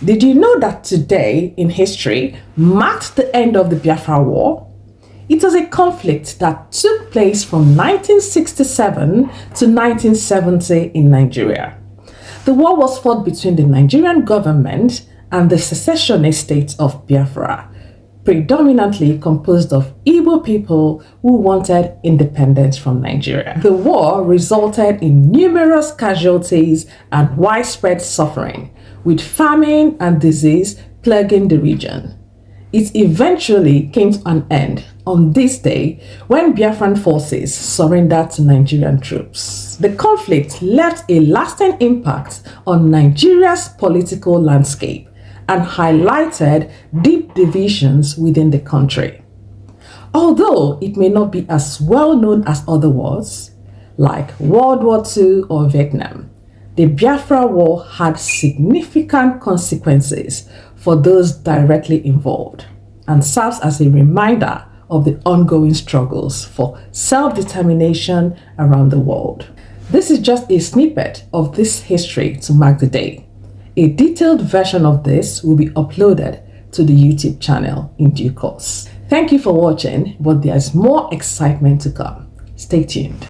Did you know that today in history marked the end of the Biafra War? It was a conflict that took place from 1967 to 1970 in Nigeria. The war was fought between the Nigerian government and the secessionist state of Biafra, predominantly composed of Igbo people who wanted independence from Nigeria. The war resulted in numerous casualties and widespread suffering, with famine and disease plaguing the region. It eventually came to an end on this day when Biafran forces surrendered to Nigerian troops. The conflict left a lasting impact on Nigeria's political landscape and highlighted deep divisions within the country. Although it may not be as well known as other wars, like World War II or Vietnam, the Biafra War had significant consequences for those directly involved and serves as a reminder of the ongoing struggles for self-determination around the world. This is just a snippet of this history to mark the day. A detailed version of this will be uploaded to the YouTube channel in due course. Thank you for watching, but there's more excitement to come. Stay tuned.